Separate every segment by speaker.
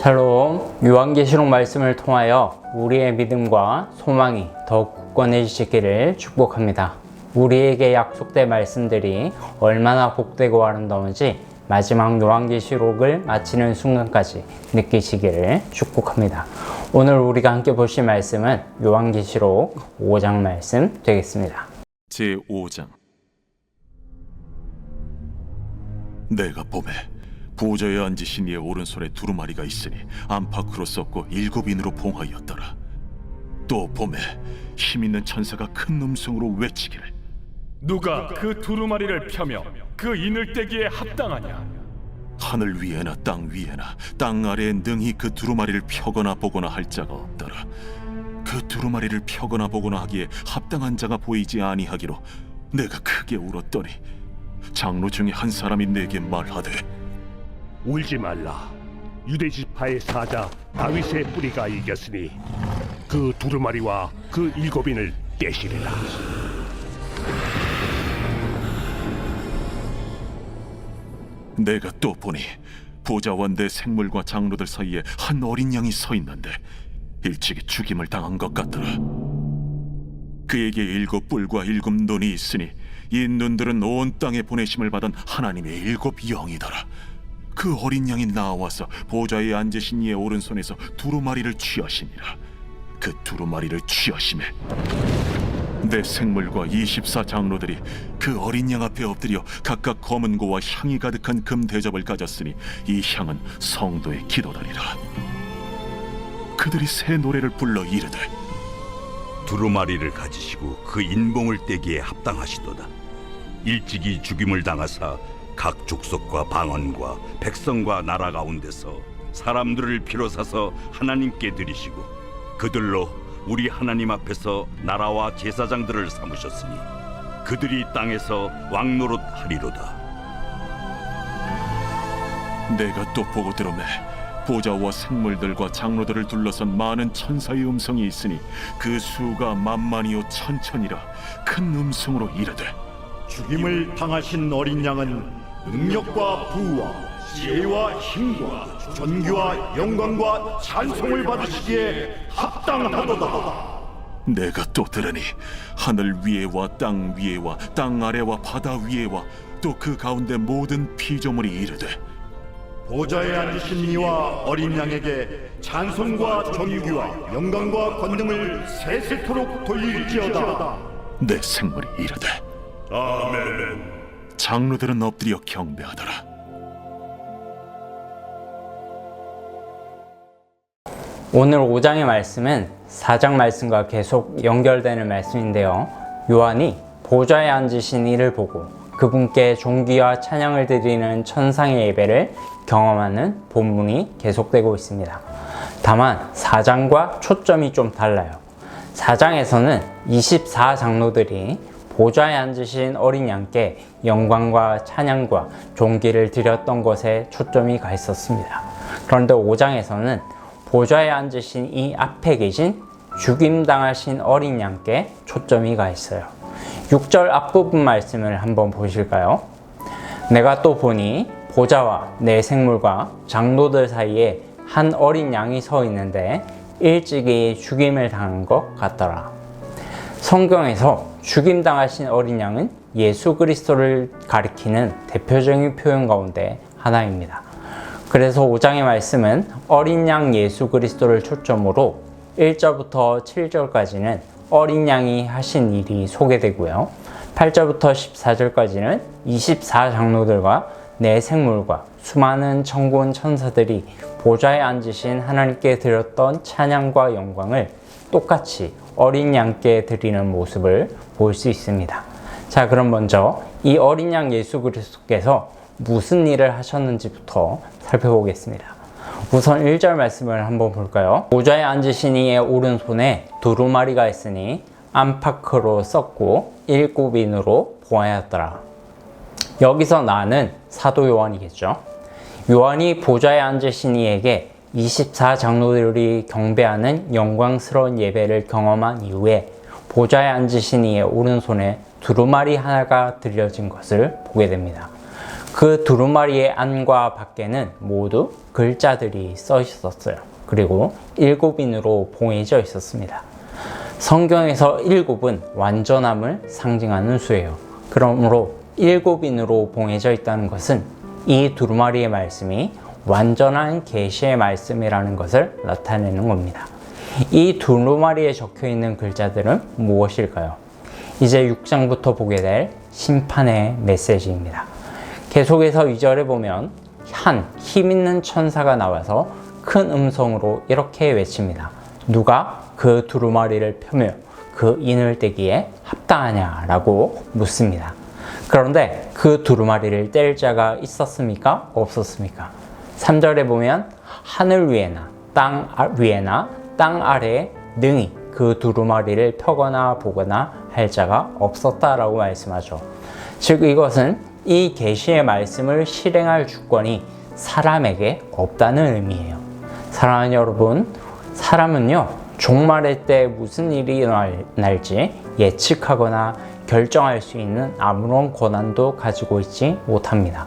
Speaker 1: 샬롬, 요한계시록 말씀을 통하여 우리의 믿음과 소망이 더욱 굳건해지시기를 축복합니다. 우리에게 약속된 말씀들이 얼마나 복되고 아름다운지 마지막 요한계시록을 마치는 순간까지 느끼시기를 축복합니다. 오늘 우리가 함께 보실 말씀은 요한계시록 5장 말씀 되겠습니다.
Speaker 2: 제5장. 내가 봄에 보좌에 앉으신 이의 오른손에 두루마리가 있으니 안팎으로 썩고 7인으로 봉하였더라. 또 봄에 힘있는 천사가 큰 음성으로 외치기를,
Speaker 3: 누가 그 두루마리를 펴며 그 인을 떼기에 합당하냐?
Speaker 2: 하늘 위에나 땅 위에나 땅 아래에 능히 그 두루마리를 펴거나 보거나 할 자가 없더라. 그 두루마리를 펴거나 보거나 하기에 합당한 자가 보이지 아니하기로 내가 크게 울었더니 장로 중에 한 사람이 내게 말하되,
Speaker 4: 울지 말라. 유대 지파의 사자 다윗의 뿌리가 이겼으니 그 두루마리와 그 7인을 떼시리라.
Speaker 2: 내가 또 보니 보좌와 내 생물과 장로들 사이에 한 어린 양이 서 있는데 일찍이 죽임을 당한 것 같더라. 그에게 7뿔과 7눈이 있으니 이 눈들은 온 땅에 보내심을 받은 하나님의 7영이더라. 그 어린 양이 나와서 보좌에 앉으신 이의 오른손에서 두루마리를 취하시니라. 그 두루마리를 취하심에 내 생물과 24장로들이 그 어린 양 앞에 엎드려 각각 검은 고와 향이 가득한 금 대접을 가졌으니 이 향은 성도의 기도다니라. 그들이 새 노래를 불러 이르되,
Speaker 5: 두루마리를 가지시고 그 인봉을 떼기에 합당하시도다. 일찍이 죽임을 당하사 각 족속과 방언과 백성과 나라 가운데서 사람들을 비로사서 하나님께 드리시고 그들로 우리 하나님 앞에서 나라와 제사장들을 삼으셨으니 그들이 땅에서 왕노릇 하리로다.
Speaker 2: 내가 또 보고 들으매 보좌와 생물들과 장로들을 둘러선 많은 천사의 음성이 있으니 그 수가 만만이요 천천이라 큰 음성으로 이르되,
Speaker 6: 죽임을 당하신 어린 양은 능력과 부와 지혜와 힘과 존귀와 영광과 찬송을 받으시기에 합당하도다.
Speaker 2: 내가 또 들으니 하늘 위에와 땅 위에와 땅 아래와 바다 위에와 또 그 가운데 모든 피조물이 이르되,
Speaker 6: 보좌에 앉으신 이와 어린 양에게 찬송과 존귀와 영광과 권능을 세세토록 돌릴지어다.
Speaker 2: 내 생물이 이르되,
Speaker 4: 아멘.
Speaker 2: 장로들은 엎드려 경배하더라.
Speaker 1: 오늘 5장의 말씀은 4장 말씀과 계속 연결되는 말씀인데요. 요한이 보좌에 앉으신 이를 보고 그분께 존귀와 찬양을 드리는 천상의 예배를 경험하는 본문이 계속되고 있습니다. 다만 4장과 초점이 좀 달라요. 4장에서는 24장로들이 보좌에 앉으신 어린 양께 영광과 찬양과 존귀를 드렸던 것에 초점이 가 있었습니다. 그런데 5장에서는 보좌에 앉으신 이 앞에 계신 죽임당하신 어린 양께 초점이 가 있어요. 6절 앞부분 말씀을 한번 보실까요? 내가 또 보니 보좌와 내 생물과 장로들 사이에 한 어린 양이 서 있는데 일찍이 죽임을 당한 것 같더라. 성경에서 죽임당하신 어린 양은 예수 그리스도를 가리키는 대표적인 표현 가운데 하나입니다. 그래서 5장의 말씀은 어린 양 예수 그리스도를 초점으로 1절부터 7절까지는 어린 양이 하신 일이 소개되고요. 8절부터 14절까지는 24장로들과 내 생물과 수많은 천군 천사들이 보좌에 앉으신 하나님께 드렸던 찬양과 영광을 똑같이 어린 양께 드리는 모습을 볼 수 있습니다. 자, 그럼 먼저 이 어린 양 예수 그리스도께서 무슨 일을 하셨는지부터 살펴보겠습니다. 우선 1절 말씀을 한번 볼까요? 보좌에 앉으신 이의 오른손에 두루마리가 있으니 안팎으로 썩고 7인으로 봉하였더라. 여기서 나는 사도 요한이겠죠. 요한이 보좌에 앉으신 이에게 24장로들이 경배하는 영광스러운 예배를 경험한 이후에 보좌에 앉으신 이의 오른손에 두루마리 하나가 들려진 것을 보게 됩니다. 그 두루마리의 안과 밖에는 모두 글자들이 써 있었어요. 그리고 7인으로 봉해져 있었습니다. 성경에서 7은 완전함을 상징하는 수예요. 그러므로 7인으로 봉해져 있다는 것은 이 두루마리의 말씀이 완전한 계시의 말씀이라는 것을 나타내는 겁니다. 이 두루마리에 적혀 있는 글자들은 무엇일까요? 이제 6장부터 보게 될 심판의 메시지입니다. 계속해서 2절에 보면 한 힘있는 천사가 나와서 큰 음성으로 이렇게 외칩니다. 누가 그 두루마리를 펴며 그 인을 떼기에 합당하냐라고 묻습니다. 그런데 그 두루마리를 뗄 자가 있었습니까? 없었습니까? 3절에 보면 하늘 위에나 땅 위에나 땅 아래에 능히 그 두루마리를 펴거나 보거나 할 자가 없었다라고 말씀하죠. 즉 이것은 이 계시의 말씀을 실행할 주권이 사람에게 없다는 의미예요. 사랑하는 여러분, 사람은요 종말의 때 무슨 일이 일어날지 예측하거나 결정할 수 있는 아무런 권한도 가지고 있지 못합니다.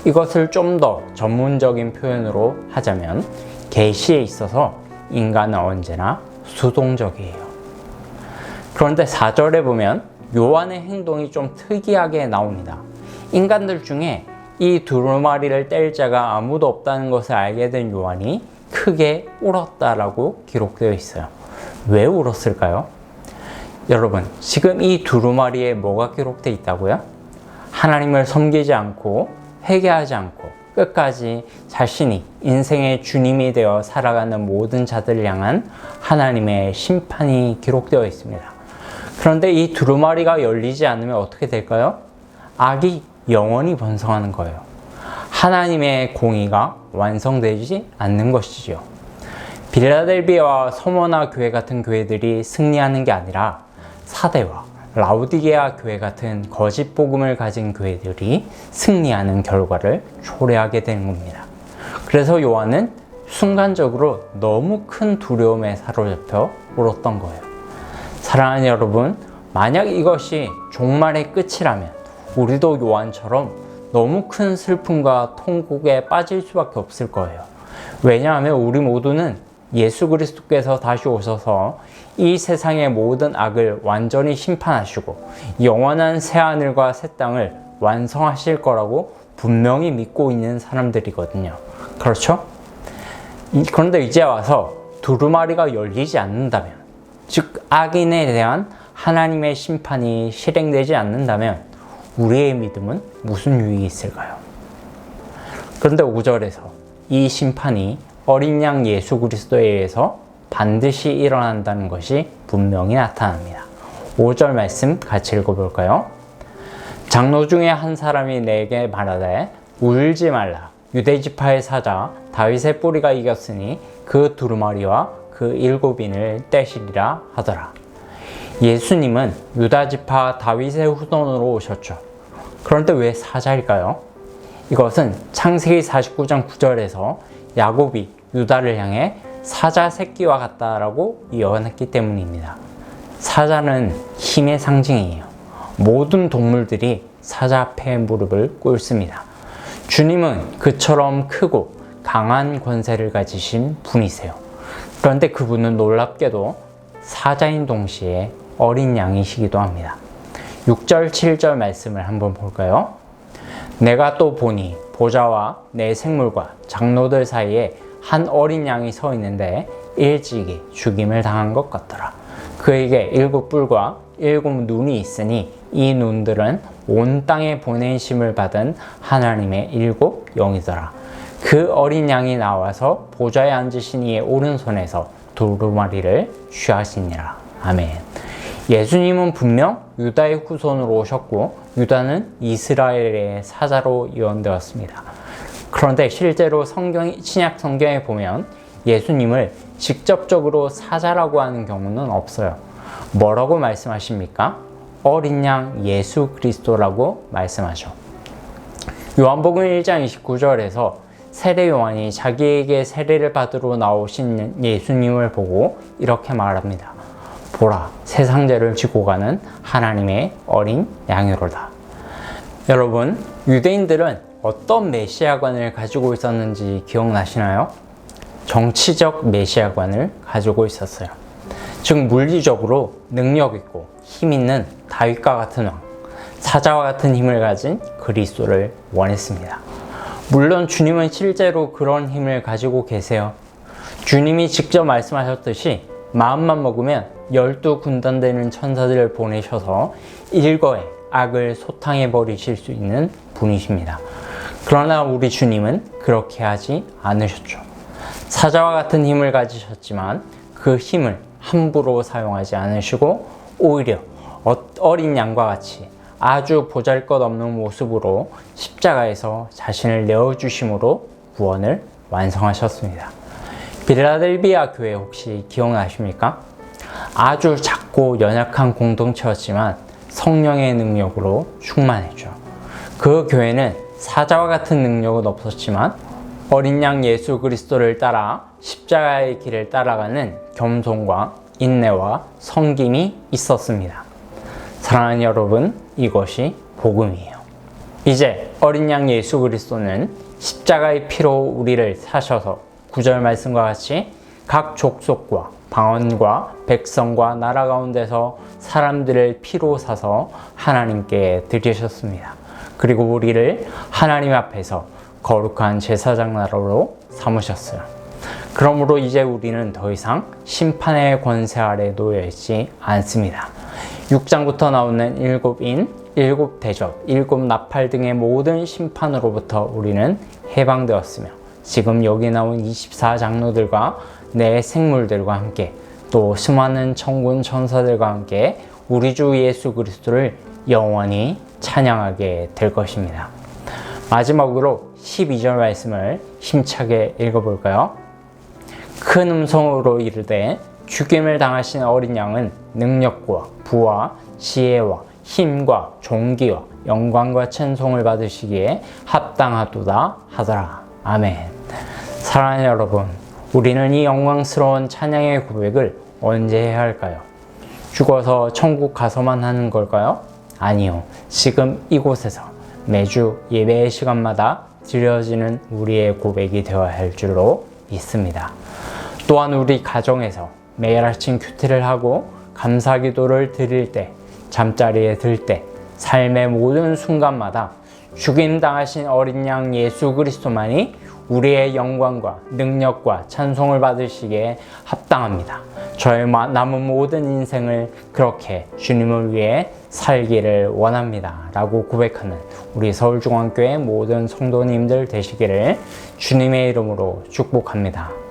Speaker 1: 이것을 좀 더 전문적인 표현으로 하자면 계시에 있어서 인간은 언제나 수동적이에요. 그런데 4절에 보면 요한의 행동이 좀 특이하게 나옵니다. 인간들 중에 이 두루마리를 뗄 자가 아무도 없다는 것을 알게 된 요한이 크게 울었다라고 기록되어 있어요. 왜 울었을까요? 여러분, 지금 이 두루마리에 뭐가 기록되어 있다고요? 하나님을 섬기지 않고 회개하지 않고 끝까지 자신이 인생의 주님이 되어 살아가는 모든 자들을 향한 하나님의 심판이 기록되어 있습니다. 그런데 이 두루마리가 열리지 않으면 어떻게 될까요? 악이 영원히 번성하는 거예요. 하나님의 공의가 완성되지 않는 것이지요. 빌라델비아와 서머나 교회 같은 교회들이 승리하는 게 아니라 사대와 라우디게아 교회 같은 거짓 복음을 가진 교회들이 승리하는 결과를 초래하게 되는 겁니다. 그래서 요한은 순간적으로 너무 큰 두려움에 사로잡혀 울었던 거예요. 사랑하는 여러분, 만약 이것이 종말의 끝이라면 우리도 요한처럼 너무 큰 슬픔과 통곡에 빠질 수밖에 없을 거예요. 왜냐하면 우리 모두는 예수 그리스도께서 다시 오셔서 이 세상의 모든 악을 완전히 심판하시고 영원한 새하늘과 새 땅을 완성하실 거라고 분명히 믿고 있는 사람들이거든요. 그렇죠? 그런데 이제 와서 두루마리가 열리지 않는다면, 즉 악인에 대한 하나님의 심판이 실행되지 않는다면 우리의 믿음은 무슨 유익이 있을까요? 그런데 5절에서 이 심판이 어린 양 예수 그리스도에 의해서 반드시 일어난다는 것이 분명히 나타납니다. 5절 말씀 같이 읽어볼까요? 장로 중에 한 사람이 내게 말하되 울지 말라. 유대지파의 사자 다윗의 뿌리가 이겼으니 그 두루마리와 그 7인을 떼시리라 하더라. 예수님은 유다지파 다윗의 후손으로 오셨죠. 그런데 왜 사자일까요? 이것은 창세기 49장 9절에서 야곱이 유다를 향해 사자 새끼와 같다라고 예언했기 때문입니다. 사자는 힘의 상징이에요. 모든 동물들이 사자 앞에 무릎을 꿇습니다. 주님은 그처럼 크고 강한 권세를 가지신 분이세요. 그런데 그분은 놀랍게도 사자인 동시에 어린 양이시기도 합니다. 6절, 7절 말씀을 한번 볼까요? 내가 또 보니 보좌와 내 생물과 장로들 사이에 한 어린 양이 서 있는데 일찍이 죽임을 당한 것 같더라. 그에게 7뿔과 7눈이 있으니 이 눈들은 온 땅에 보내심을 받은 하나님의 7영이더라. 그 어린 양이 나와서 보좌에 앉으신 이의 오른손에서 두루마리를 취하시니라. 아멘. 예수님은 분명 유다의 후손으로 오셨고 유다는 이스라엘의 사자로 예언되었습니다. 그런데 실제로 신약 성경에 보면 예수님을 직접적으로 사자라고 하는 경우는 없어요. 뭐라고 말씀하십니까? 어린 양 예수 그리스도라고 말씀하죠. 요한복음 1장 29절에서 세례 요한이 자기에게 세례를 받으러 나오신 예수님을 보고 이렇게 말합니다. 보라, 세상 죄를 지고 가는 하나님의 어린 양이로다. 여러분, 유대인들은 어떤 메시아관을 가지고 있었는지 기억나시나요? 정치적 메시아관을 가지고 있었어요. 즉 물리적으로 능력 있고 힘 있는 다윗과 같은 왕, 사자와 같은 힘을 가진 그리스도를 원했습니다. 물론 주님은 실제로 그런 힘을 가지고 계세요. 주님이 직접 말씀하셨듯이 마음만 먹으면 12군단 되는 천사들을 보내셔서 일거에 악을 소탕해 버리실 수 있는 분이십니다. 그러나 우리 주님은 그렇게 하지 않으셨죠. 사자와 같은 힘을 가지셨지만 그 힘을 함부로 사용하지 않으시고 오히려 어린 양과 같이 아주 보잘것없는 모습으로 십자가에서 자신을 내어주심으로 구원을 완성하셨습니다. 빌라델비아 교회 혹시 기억나십니까? 아주 작고 연약한 공동체였지만 성령의 능력으로 충만했죠. 그 교회는 사자와 같은 능력은 없었지만 어린 양 예수 그리스도를 따라 십자가의 길을 따라가는 겸손과 인내와 섬김이 있었습니다. 사랑하는 여러분, 이것이 복음이에요. 이제 어린 양 예수 그리스도는 십자가의 피로 우리를 사셔서 9절 말씀과 같이 각 족속과 방언과 백성과 나라 가운데서 사람들을 피로 사서 하나님께 드리셨습니다. 그리고 우리를 하나님 앞에서 거룩한 제사장 나라로 삼으셨어요. 그러므로 이제 우리는 더 이상 심판의 권세 아래 놓여 있지 않습니다. 6장부터 나오는 7인, 7대접, 7나팔 등의 모든 심판으로부터 우리는 해방되었으며 지금 여기 나온 24장로들과 내 생물들과 함께 또 수많은 천군 천사들과 함께 우리 주 예수 그리스도를 영원히 찬양하게 될 것입니다. 마지막으로 12절 말씀을 힘차게 읽어볼까요? 큰 음성으로 이르되 죽임을 당하신 어린 양은 능력과 부와 지혜와 힘과 존귀와 영광과 찬송을 받으시기에 합당하도다 하더라. 아멘. 사랑하는 여러분, 우리는 이 영광스러운 찬양의 고백을 언제 해야 할까요? 죽어서 천국 가서만 하는 걸까요? 아니요. 지금 이곳에서 매주 예배의 시간마다 드려지는 우리의 고백이 되어야 할 줄로 믿습니다. 또한 우리 가정에서 매일 아침 큐티를 하고 감사 기도를 드릴 때, 잠자리에 들 때, 삶의 모든 순간마다 죽임 당하신 어린 양 예수 그리스도만이 우리의 영광과 능력과 찬송을 받으시기에 합당합니다. 저의 남은 모든 인생을 그렇게 주님을 위해 살기를 원합니다. 라고 고백하는 우리 서울중앙교회 모든 성도님들 되시기를 주님의 이름으로 축복합니다.